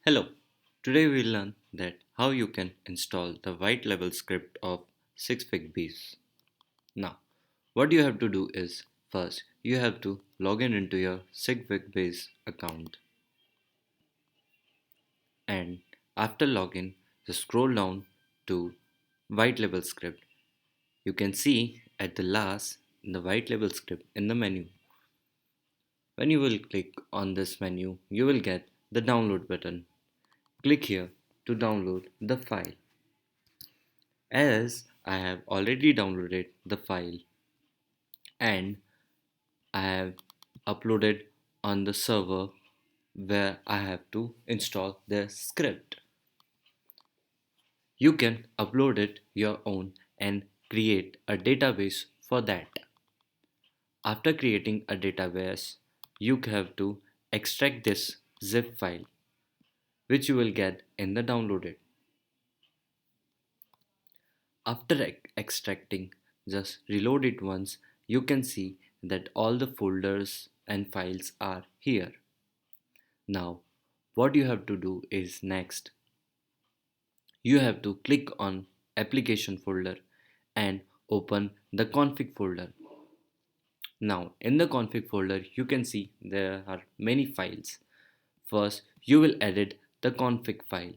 Hello. Today we learn that how you can install the white label script of 6FigBiz. Now, what you have to do is first you have to log in into your 6FigBiz account, and after login just scroll down to white label script. You can see at the last the white label script in the menu. When you will click on this menu, you will get the download button. Click here to download the file. As I have already downloaded the file and I have uploaded on the server where I have to install the script. You can upload it your own and create a database for that. After creating a database, you have to extract this zip file which you will get in the downloaded. After extracting, just reload it once. You can see that all the folders and files are here. Now, what you have to do is next, you have to click on application folder and open the config folder. Now, in the config folder, you can see there are many files. First, you will edit the config file,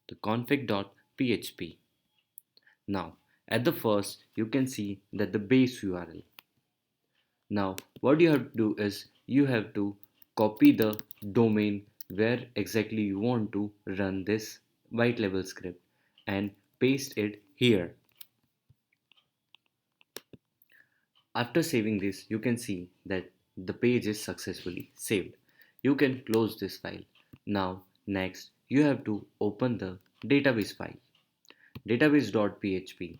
the config.php. Now, at the first, you can see that the base URL. Now, what you have to do is you have to copy the domain where exactly you want to run this white label script and paste it here. After saving this, you can see that the page is successfully saved. You can close this file. Now, next, you have to open the database file, database.php.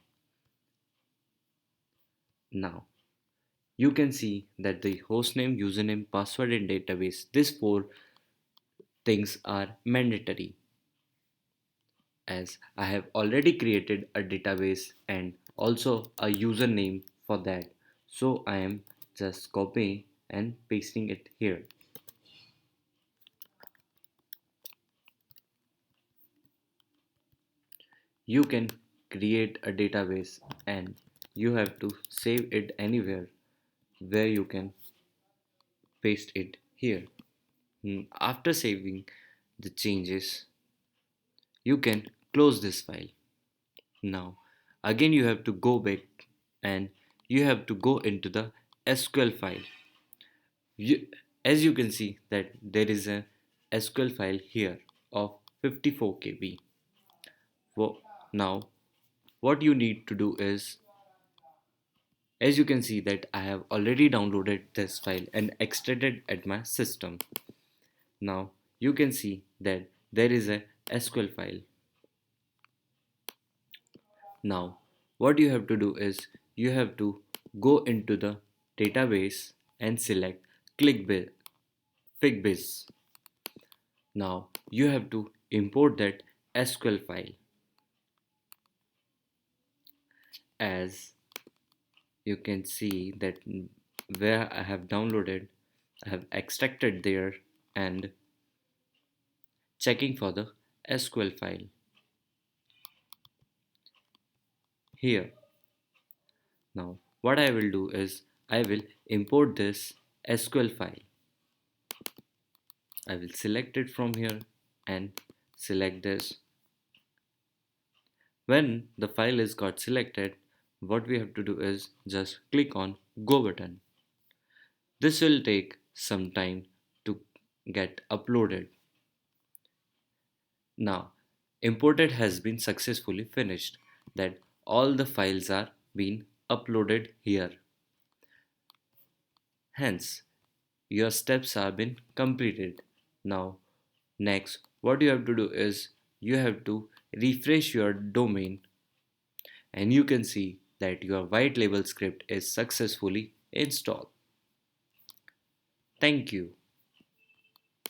Now, you can see that the hostname, username, password and database, these four things are mandatory, as I have already created a database and also a username for that. So I am just copying and pasting it here. You can create a database and you have to save it anywhere where you can paste it here. After saving the changes, you can close this file. Now, again, you have to go back and you have to go into the SQL file. You, as you can see that there is a SQL file here of 54 KB. Now, what you need to do is, as you can see that I have already downloaded this file and extracted at my system. Now, you can see that there is a SQL file. Now, what you have to do is you have to go into the database and select FigBiz. Now, you have to import that SQL file. As you can see that where I have downloaded, I have extracted there and checking for the SQL file here. Now, what I will do is I will import this SQL file. I will select it from here and select this. When the file is got selected, what we have to do is just click on go button. This will take some time to get uploaded. Now, imported has been successfully finished, that all the files are being uploaded here. Hence, your steps have been completed. Now, next, what you have to do is you have to refresh your domain and you can see that your white label script is successfully installed. Thank you.